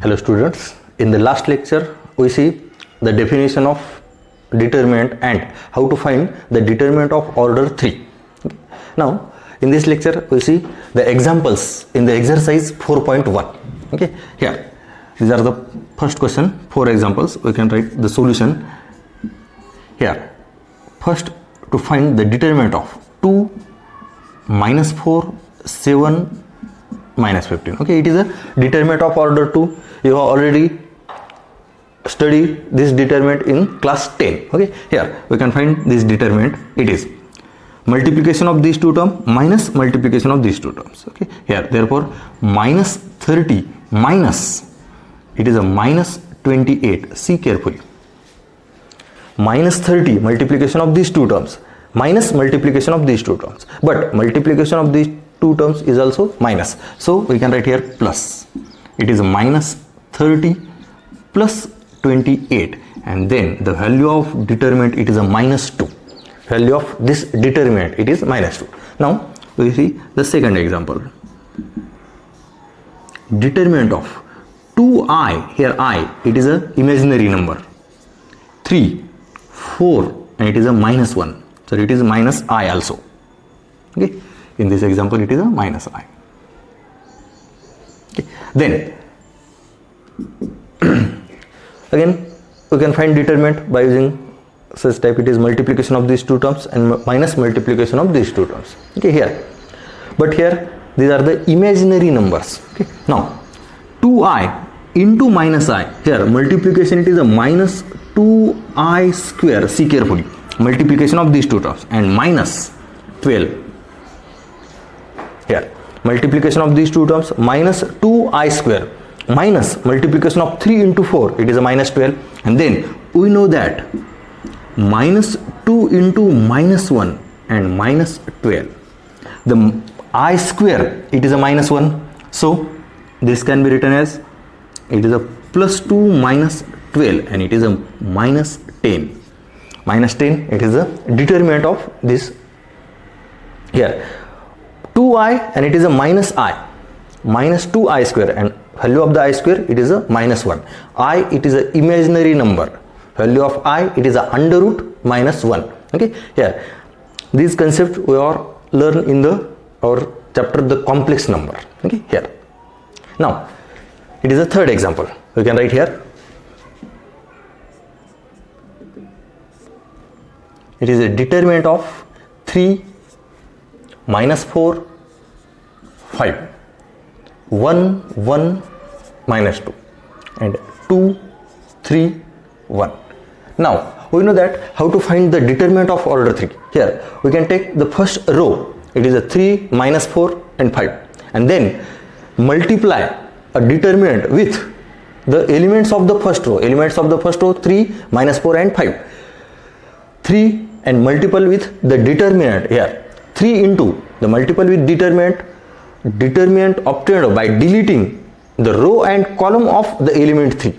Hello students, in the last lecture we see the definition of determinant and how to find the determinant of order 3. Now in this lecture we see the examples in the exercise 4.1. Okay, here these are the first question, 4 examples. We can write the solution here. First, to find the determinant of 2 minus 4 7 minus 15. Okay, it is a determinant of order 2. You have already studied this determinant in class 10. Okay, here we can find this determinant. It is multiplication of these two terms minus multiplication of these two terms. Okay, here therefore minus 30 minus, it is a minus 28. See carefully. Minus 30 multiplication of these two terms minus multiplication of these two terms, but multiplication of these two terms is also minus, so we can write here plus. It is minus 30 plus 28, and then the value of determinant, it is a minus 2. Value of this determinant, it is minus 2. Now we see the second example. Determinant of 2i, here I, it is a imaginary number, 3 4 and it is a minus 1, so it is minus I also. Okay, in this example it is a minus I. Okay, then again we can find determinant by using such type. It is multiplication of these two terms and minus multiplication of these two terms. Okay, here, but here these are the imaginary numbers. Okay, now 2i into minus I, here multiplication, it is a minus 2i square. See carefully, multiplication of these two terms, and minus 12. Here multiplication of these two terms minus 2i square minus multiplication of 3 into 4, it is a minus 12, and then we know that minus 2 into minus 1 and minus 12, the I square, it is a minus 1, so this can be written as, it is a plus 2 minus 12 and it is a minus 10. Minus 10, it is a determinant of this. Here 2i and it is a minus I, minus 2i square, and value of the I square, it is a minus 1. I, it is an imaginary number. Value of I, it is a under root minus 1. Okay, here this concept we are learn in our chapter the complex number. Okay, here now it is a third example. We can write here. It is a determinant of 3 minus 4 5 1 1 minus 2 and 2 3 1. Now we know that how to find the determinant of order 3. Here we can take the first row, it is a 3 minus 4 and 5, and then multiply a determinant with the elements of the first row. Elements of the first row 3 minus 4 and 5. 3 and multiple with the determinant here. 3 into the multiple with determinant obtained by deleting the row and column of the element 3.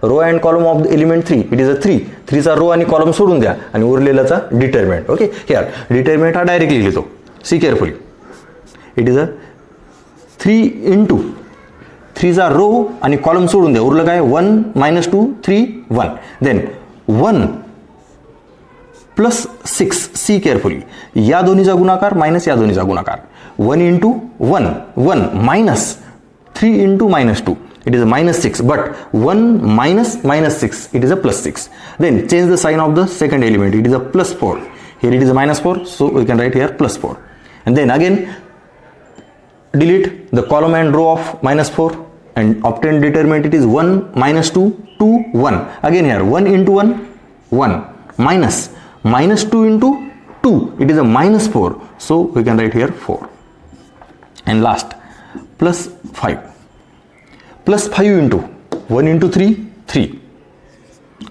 Row and column of the element 3, it is a 3. 3 चा रो आणि column सोडून द्या आणि उरलेलाचा determinant. Okay, here determinant हा directly लिहितो. See carefully. It is a 3 into 3 चा रो आणि कॉलम सोडून द्या, उरलं काय 1 minus 2 3 1. Then 1 plus 6. See carefully, या दोन्हीचा गुणाकार मायनस या दोन्हीचा गुणाकार. 1 into 1 1 minus 3 into minus 2, it is a minus 6, but 1 minus minus 6, it is a plus 6. Then change the sign of the second element, it is a plus 4. Here it is a minus 4, so we can write here plus 4. And then again delete the column and row of minus 4 and obtain determinant, it is 1 minus 2 2 1. Again here 1 into 1 1 minus minus 2 into 2, it is a minus 4, so we can write here 4. And last plus 5. Plus 5 into 1 into 3 3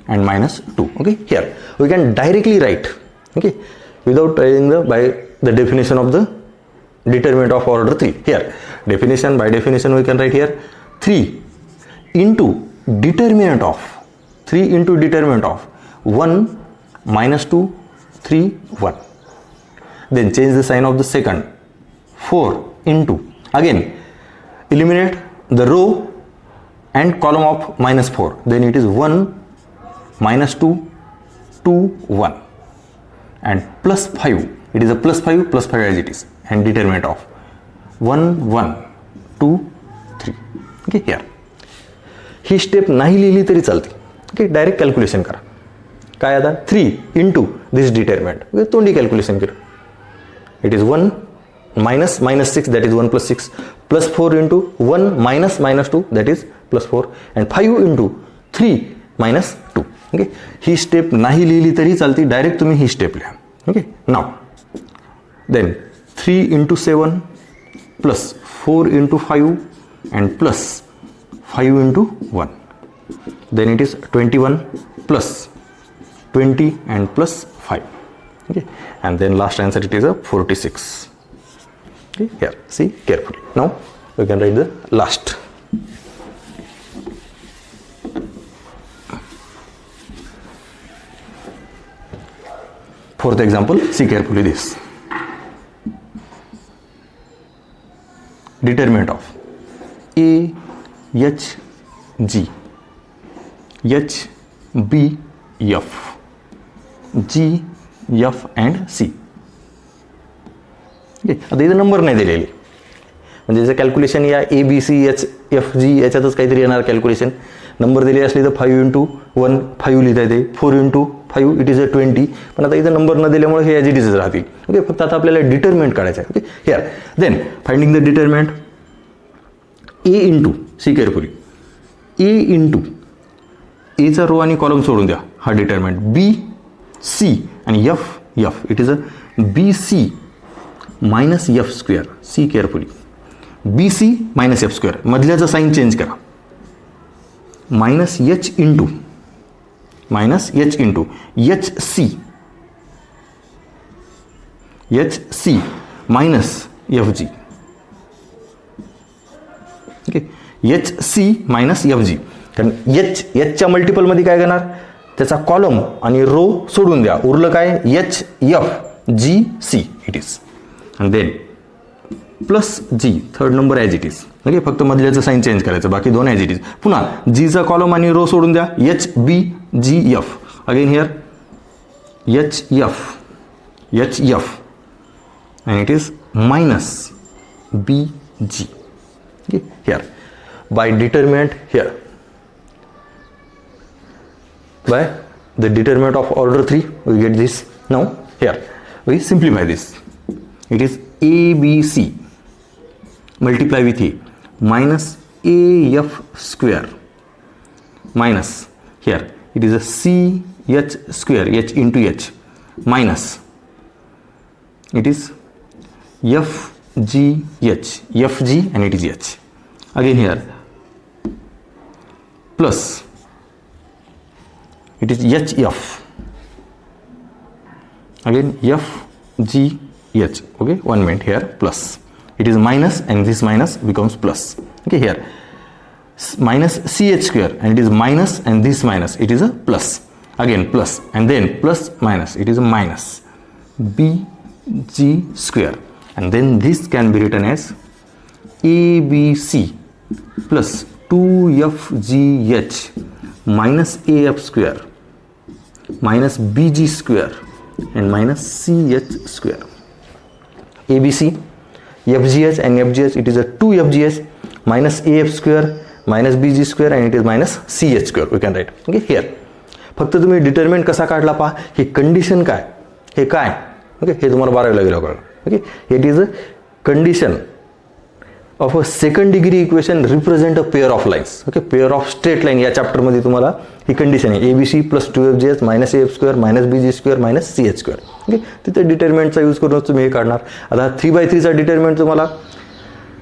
and minus 2. Okay, here we can directly write, okay, without writing by the definition of the determinant of order 3. Here definition, by definition we can write here 3 into determinant of 1 minus 2 3 1. Then change the sign of the second, 4 into, again eliminate the row and column of -4, then it is 1 -2 2 1 and +5, it is a +5 as it is, and determinant of 1 1 2 3. Okay, here he step नाही लिहिली तरी चालते. Okay, direct calculation करा. काय आता 3 into this determinant, okay, तोंडी calculation करा. It is 1 -6, that is 1 + 6, +4 into 1 -2, that is +4, and 5 into 3 -2. Okay, he step नाही लिहिली तरी चालते, डायरेक्ट तुम्ही ही स्टेप लिहा. Okay, now then 3 into 7 plus 4 into 5 and plus 5 into 1, then it is 21 plus 20 and plus 5. Okay, and then last answer it is a 46. Okay, here see carefully. Now we can write the last. Fourth example, see carefully this. Determinant of A, H, G, H, B, F, G, F and C. आता इथं number नाही दिलेली, म्हणजे जसं calculation या A B C H F G याच्यातच काहीतरी येणार कॅल्क्युलेशन. नंबर दिले असले तर 5 into 1 5 लिहिता येते, 4 into 5 इट इज अ 20, पण आता इथं नंबर न दिल्यामुळे हे ॲज इट इजच राहतील. ओके, फक्त आता आपल्याला डिटरमिनंट काढायचं आहे. Okay, here then finding the determinant A into, see carefully, A into एचा रो आणि कॉलम सोडून द्या, हा डिटरमिनंट बी सी आणि F F, it is a B C minus F square. See carefully, B C minus F square, मधल्याचं sign change करा, minus H into H C minus F G. Okay, H C minus F G, कारण एचच्या मल्टिपलमध्ये काय करणार, त्याचा column आणि row सोडून द्या, उरलं काय H F G C it is, and then plus G third number as it is. Okay, फक्त मधल्याचं साईन चेंज करायचं, बाकी दोन ॲज इट इज. पुन्हा जीचा कॉलम आणि रो सोडून द्या, H B G F, again here H F and it is minus bg. Okay, here by determinant, here by the determinant of order 3 we get this. Now here we simplify this, it is abc multiply with a minus af square minus, here it is a ch square, h into h, minus it is fg and it is h, again here plus it is hf, again fgh. Okay, one minute, here plus it is minus and this minus becomes plus. Okay, here minus ch square and it is minus and this minus it is a plus, again plus and then plus minus it is a minus bg square, and then this can be written as abc plus 2fgh minus af square minus bg square and minus ch square. abc fgh and fgh, it is a 2fgh minus af square minus bg square and it is minus ch square we can write. Okay, here फक्त तुम्ही determinant कसा काढला पहा, ही condition काय, हे काय, okay, हे तुम्हाला 12वीला गेलं कळलं. Okay, it is a condition of a second degree equation represent a pair of lines. Okay, pair of straight line या चॅप्टरमध्ये तुम्हाला ही कंडिशन आहे, ABC plus 2fgh minus F square minus BG square minus C H square. Okay, तिथे डिटरमिनंटचा use करून तुम्ही हे काढणार. आता 3/3चा डिटरमिनंट तुम्हाला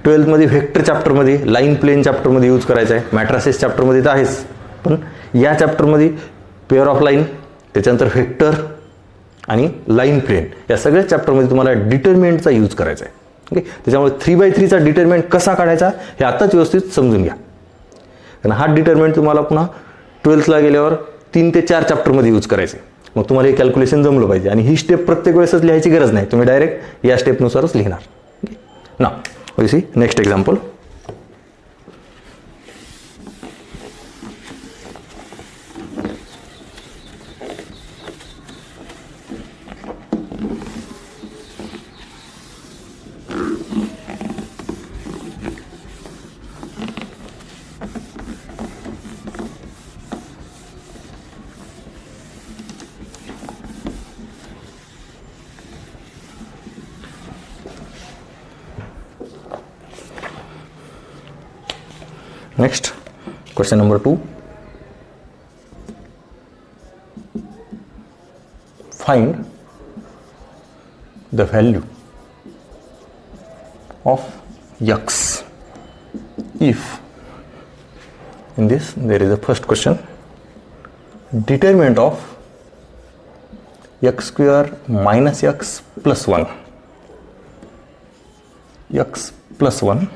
12th व्हेक्टर चॅप्टरमध्ये, लाईन प्लेन चॅप्टरमध्ये यूज करायचा आहे. मॅट्रासेस चॅप्टरमध्ये तर आहेच, पण या चॅप्टरमध्ये पेअर ऑफ लाईन, त्याच्यानंतर व्हेक्टर आणि लाईन प्लेन या सगळ्या चॅप्टरमध्ये तुम्हाला डिटरमिनंटचा यूज करायचा आहे. ओके, त्याच्यामुळे 3/3चा डिटरमिनंट कसा काढायचा हे आताच व्यवस्थित समजून घ्या, कारण हा डिटरमिनंट तुम्हाला पुन्हा 12thला गेल्यावर 3 ते 4 चॅप्टरमध्ये यूज करायचे. मग तुम्हाला हे कॅल्क्युलेशन जमलं पाहिजे, आणि ही स्टेप प्रत्येक वेळेसच लिहायची गरज नाही, तुम्ही डायरेक्ट या स्टेपनुसारच लिहिणार. ओके, ना we see next example. Next, question number 2. Find the value of x if, in this there is a first question, determinant of x square minus x plus 1, x plus 1,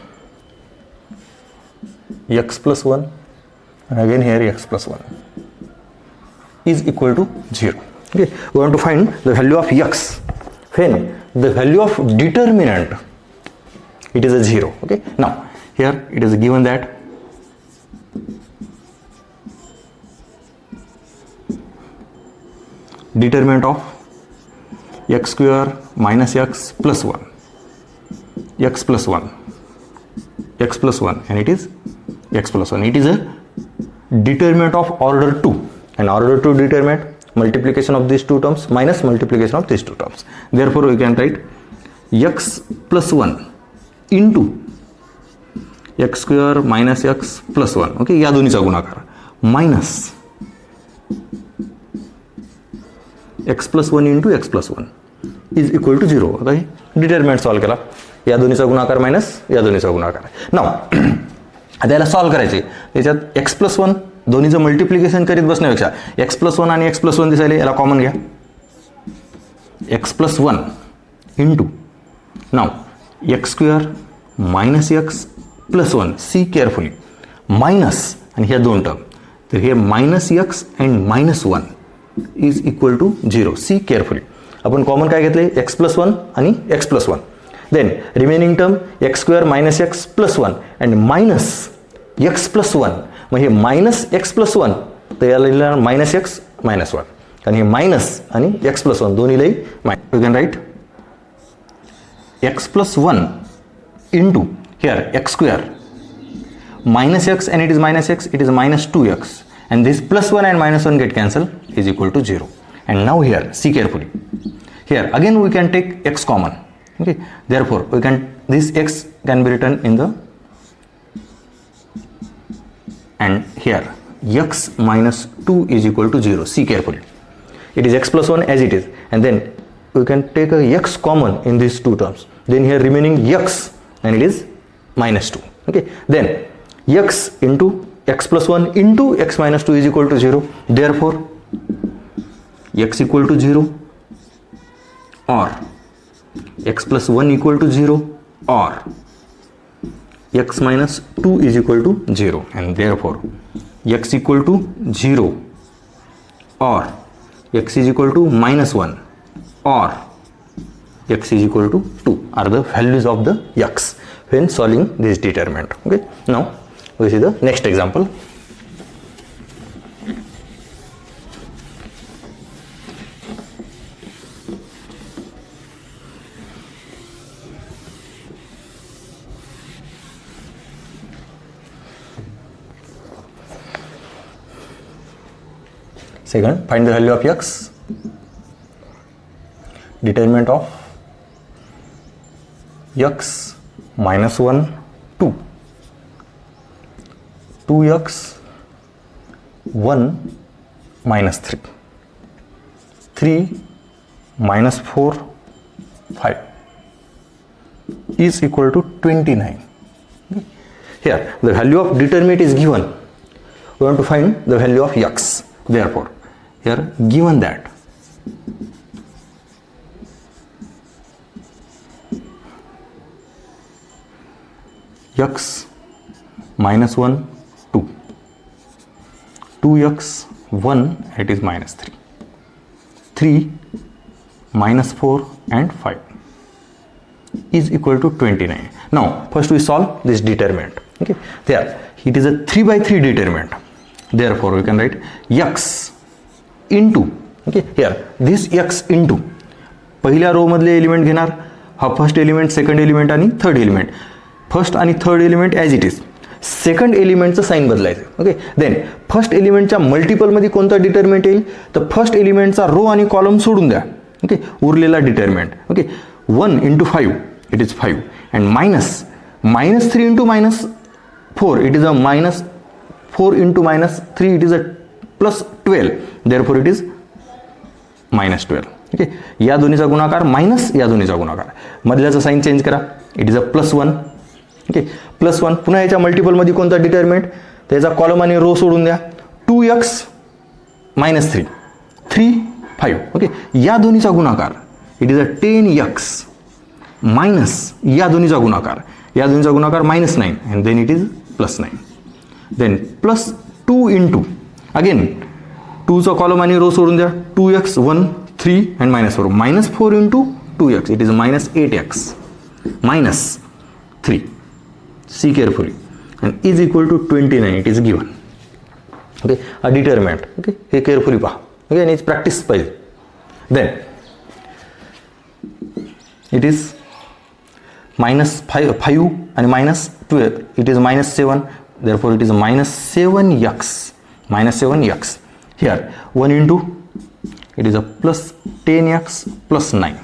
x plus 1, and again here x plus 1 is equal to 0. Okay, we want to find the value of x when the value of determinant it is a 0. Okay, now here it is given that determinant of x square minus x plus 1, x plus 1, x plus 1, and it is x plus 1. It is a determinant of order 2, and order 2 determinant multiplication of these two terms minus multiplication of these two terms. Therefore, we can write x plus 1 into x square minus x plus 1. Okay, या दोन्हीचा गुणाकार minus x plus 1 into x plus 1 is equal to 0. आता हे determinant solve केला, या दोन्हीचा गुणाकार minus या दोन्हीचा गुणाकार. नाव आता याला सॉल्व करायचे, त्याच्यात x प्लस 1 दोन्हीचं मल्टिप्लिकेशन करीत बसण्यापेक्षा x प्लस 1 आणि x प्लस 1 दिसायला याला कॉमन घ्या, x plus 1 into now x square minus x plus 1, see carefully, minus आणि ह्या दोन टर्म, तर हे minus x and minus 1 is equal to 0. See carefully. आपण कॉमन काय घेतले, x प्लस 1 आणि x plus 1. Then remaining term x square minus x plus 1 and minus x plus 1. मग हे मायनस x प्लस 1 तर याला लिहिणार मायनस x मायनस 1, कारण हे मायनस आणि x प्लस 1 दोन्हीलाही minus. You can write x plus 1 into here x square minus x and it is minus x, it is minus 2x, and this plus 1 and minus 1 get cancelled is equal to 0. And now here, see carefully, here again we can take x common. Okay, therefore we can, this x can be written in the, and here x minus 2 is equal to 0. See carefully, it is x plus 1 as it is, and then we can take a x common in these two terms, then here remaining x and it is minus 2. Okay, then x into x plus 1 into x minus 2 is equal to 0. Therefore x equal to 0 or x plus 1 equal to 0 or x minus 2 is equal to 0, and therefore x equal to 0 or x is equal to minus 1 or x is equal to 2 are the values of the x when solving this determinant. Okay, now we see the next example. Second, find the value of x, determinant of x minus 1, 2, 2x 1 minus 3, 3 minus 4, 5 is equal to 29. Here the value of determinant is given, we want to find the value of x. Therefore here given that x minus 1, 2, 2x 1 it is minus 3, 3 minus 4 and 5 is equal to 29. Now first we solve this determinant. Okay, there it is a 3 by 3 determinant, therefore we can write x into, okay, here this x into पहिल्या रो मधले element घेणार, हा first element, second element आणि third element. First आणि third element as it is, second एलिमेंटचं sign बदलायचं. Okay, then first एलिमेंटच्या मल्टिपलमध्ये कोणता डिटर्मिनंट येईल, तर फर्स्ट एलिमेंटचा रो आणि कॉलम सोडून द्या. ओके, उरलेला determinant. Okay, 1 into 5 it is 5 and minus 3 into minus 4, it is a minus 4 into minus 3, it is a plus 12, therefore it is minus 12. Okay, या दोन्हीचा गुणाकार मायनस या दोन्हीचा गुणाकार, मधल्याचा साईन चेंज करा, it is a plus 1. Okay, plus 1. पुन्हा याच्या मल्टिपलमध्ये कोणता डिटर्मिनंट, त्याचा कॉलम आणि रो सोडून द्या. 2x minus 3, 3 5. ओके, या दोन्हीचा गुणाकार, it is a 10x minus या दोन्हीचा गुणाकार, या दोन्हीचा गुणाकार minus 9 and then it is plus 9. Then plus 2 into, again 2चा कॉलम आणि रो सोडून द्या. 2x 1 3 and minus 4. Minus 4 into 2x, it is minus 8x minus 3. See carefully. And is equal to 29. It is given. Okay, a determinant. Okay, hey carefully पहा. Okay, and it's practice पाहिजे. Then it is minus 5 and minus 12. It is minus 7. Therefore, it is minus 7x. Minus 7x. Here 1 into, it is a plus 10x plus 9.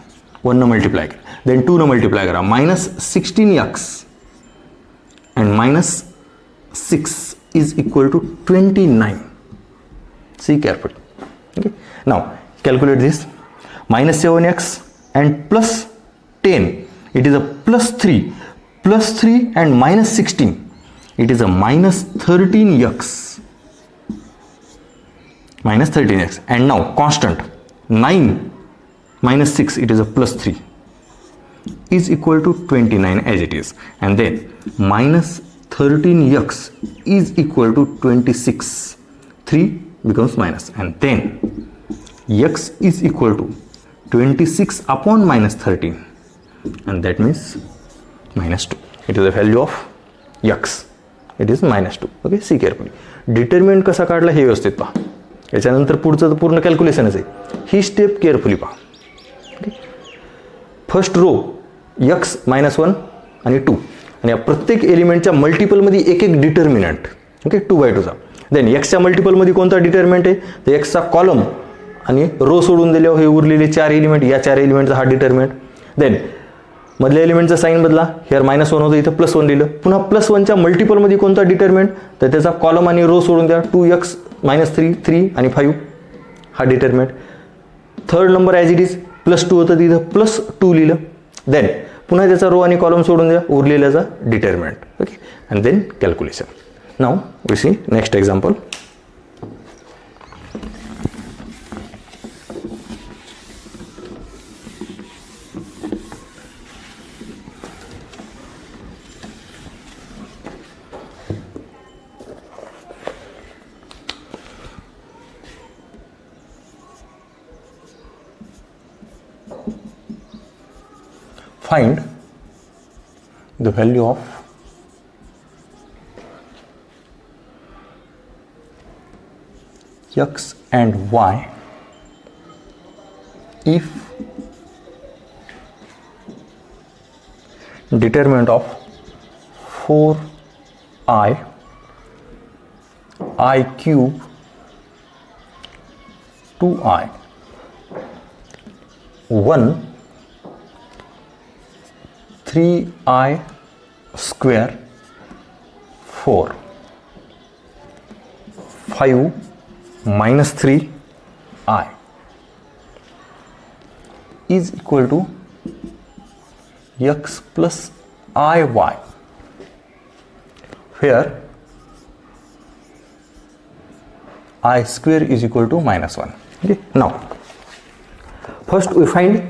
1 न multiply करा, then 2 न multiply करा, minus 16x and minus 6 is equal to 29. See carefully. Okay, now calculate this. Minus 7x and plus 10, it is a plus 3 and minus 16, it is a minus 13x. Minus 13x, and now constant 9 minus 6, it is a plus 3, is equal to 29 as it is, and then minus 13x is equal to 26. 3 becomes minus, and then x is equal to 26 upon minus 13, and that means minus 2. It is the value of x. It is minus 2. Okay, see carefully. Determinant कसा काढला हे व्यवस्थित पहा. याच्यानंतर पुढचं पूर्ण कॅल्क्युलेशनच आहे. ही step carefully पहा. Okay, first row x -1 आणि 2, आणि या प्रत्येक एलिमेंटच्या मल्टिपलमध्ये एक एक डिटर्मिनंट. ओके, 2/2चा. देन एक्सच्या मल्टिपलमध्ये कोणता डिटर्मिनंट आहे, तर एक्सचा कॉलम आणि रो सोडून दिल्यावर हे उरलेले 4 एलिमेंट, या 4 एलिमेंटचा हा डिटर्मिनंट. देन मधल्या एलिमेंटचा साईन बदला, हेअर -1 होतं, इथं +1 लिहिलं. पुन्हा +1च्या मल्टिपलमध्ये कोणता डिटर्मिनंट, तर त्याचा कॉलम आणि रो सोडून द्या. 2x -3 3 आणि 5 हा determinant. Third number as it is, +2 होतं, तिथं +2 लिहिलं. देन पुन्हा त्याचा रो आणि कॉलम सोडून द्या, उरलेल्याचा determinant. Okay, and then calculation. Now we see next example. Find the value of x and y if determinant of 4i cube 2i 1 3i square 4 5 minus 3i is equal to x plus iy, where I square is equal to -1. Okay, now first we find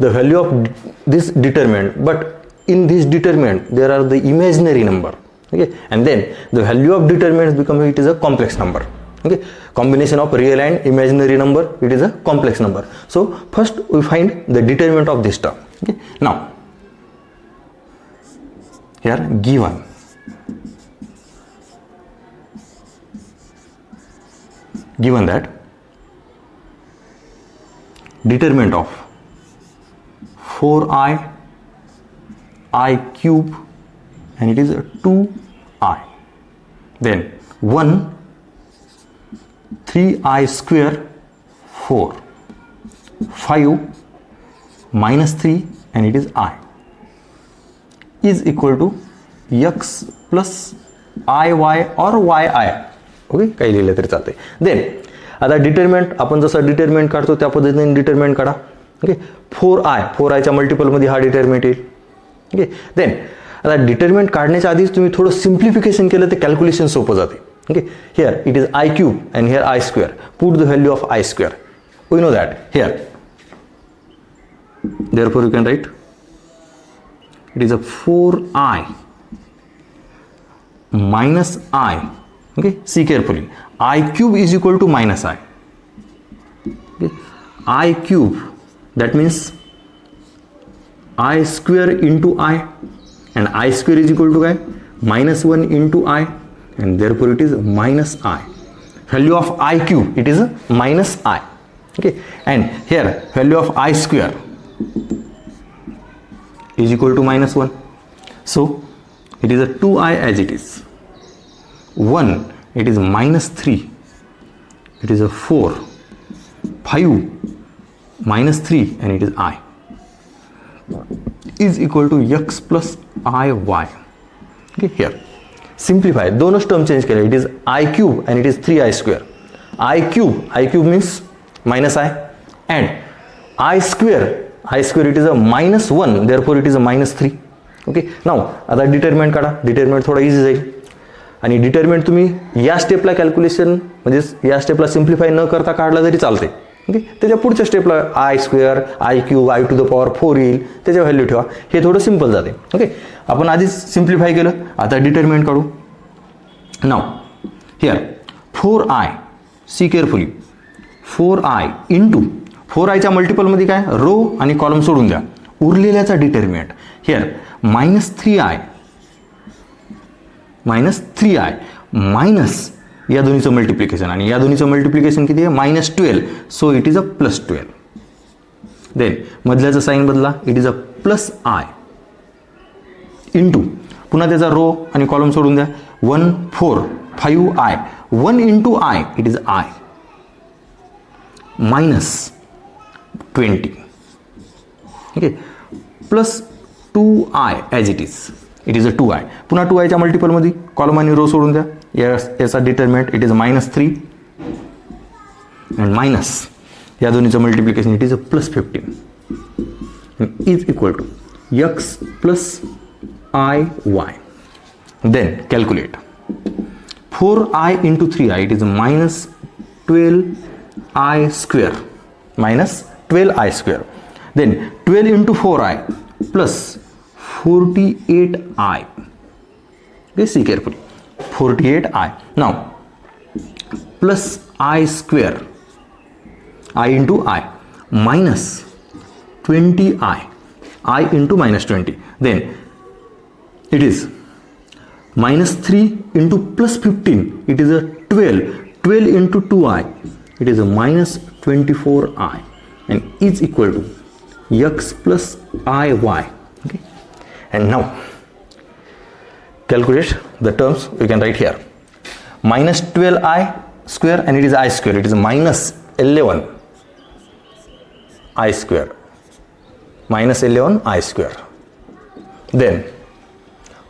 the value of this determinant, but in this determinant there are the imaginary number. Okay, and then the value of determinant becomes, it is a complex number. Okay, combination of real and imaginary number, it is a complex number. So first we find the determinant of this term. Okay, now here given that determinant of 4i cube and it is 2i, then 1 3i square 4 5 minus 3 and it is I is equal to x plus आय वाय और वाय आय. Okay, काही लिहिलं तरी चालतंय. Then आता determinant आपण जसं determinant काढतो त्या पद्धतीने डिटर्मिनंट काढा. ओके, 4i च्या मल्टिपलमध्ये हा डिटर्मिनंट येईल. ओके, देन आता डिटर्मिनंट काढण्याच्या आधीच तुम्ही थोडं सिम्प्लिफिकेशन केलं तर कॅल्क्युलेशन सोपं जाते. Okay, here it is i cube and here i square. Put the value of i square. We know that here. Therefore you can write it is a 4i minus I. Okay, see carefully. I cube is equal to minus I. Okay, I cube, that means I square into I, and I square is equal to I minus 1 into I, and therefore it is minus I. Value of I cube, it is a minus I. Okay, and here value of I square is equal to minus 1. So it is a 2i as it is. 1, it is minus 3. It is a 4. 5 minus 3 and it is I is equal to x plus iy. Okay, here simplify. दोनों term change केले. It is I cube and it is 3i square. I cube means minus I, and I square it is a minus 1, therefore it is a minus 3. Okay, नाव आता determinant काढा. Determinant थोडा easy जाईल. आणि determinant तुम्ही या स्टेपला calculation म्हणजे या स्टेपला सिम्प्लिफाय न करता काढला तरी चालते. ओके, त्याच्या पुढच्या स्टेपला I square I cube I to the power 4 येईल, त्याच्या व्हॅल्यू ठेवा. हे थोडं सिम्पल जाते. ओके, आपण आधीच सिम्प्लिफाय केलं. आता डिटर्मिनंट काढू. Now here 4i, see carefully, 4i into 4iच्या मल्टिपलमध्ये काय रो आणि कॉलम सोडून द्या. उरलेल्याचा determinant here minus 3i minus या दोन्हीचं मल्टिप्लिकेशन, आणि या दोन्हीचं मल्टिप्लिकेशन किती आहे minus 12. So it is a plus 12. Then मधल्याचं साईन बदला. It is a plus I into पुन्हा त्याचा रो आणि कॉलम सोडून द्या. 1 4 5i 1 into I it is I minus 20. Okay, plus 2i as it is a 2i. पुन्हा 2iच्या मल्टिपलमध्ये कॉलम आणि row सोडून द्या. याचा determinant it is minus 3 and minus या दोन्हीचं multiplication it is a plus 15 is equal to x plus I Y. Then calculate. 4i into 3i it is minus 12i square minus 12i square. Then 12 into 4i plus 48i. Okay, see carefully. 48i. Now plus I square, I into I, minus 20i, I into minus 20. Then it is minus 3 into plus 15. It is a 12. 12 into 2i. It is a minus 24i and is equal to x plus iy. Okay, and now calculate the terms. We can write here minus 12i square and it is I square. It is minus 11 I square, minus 11 I square. Then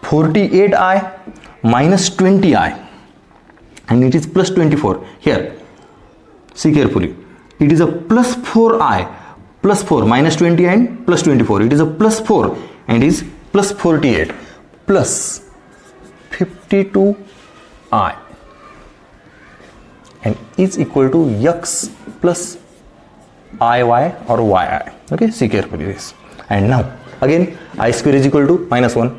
48i minus 20i and it is plus 24. Here see carefully. It is a plus 4i plus 4 minus 20 and plus 24. It is a plus 4 and is plus 48 plus 52i and is equal to x plus iy or yi. Okay, see carefully this. And now again I square is equal to minus 1.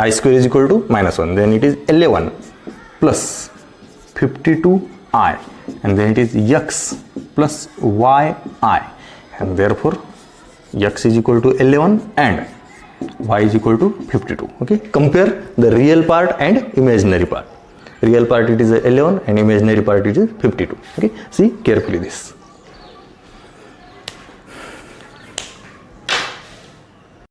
I square is equal to minus 1. Then it is 11 plus 52i and then it is x plus yi, and therefore x is equal to 11 and y is equal to 52. Okay, compare the real part and imaginary part. Real part it is 11 and imaginary part it is 52. Okay, see carefully this.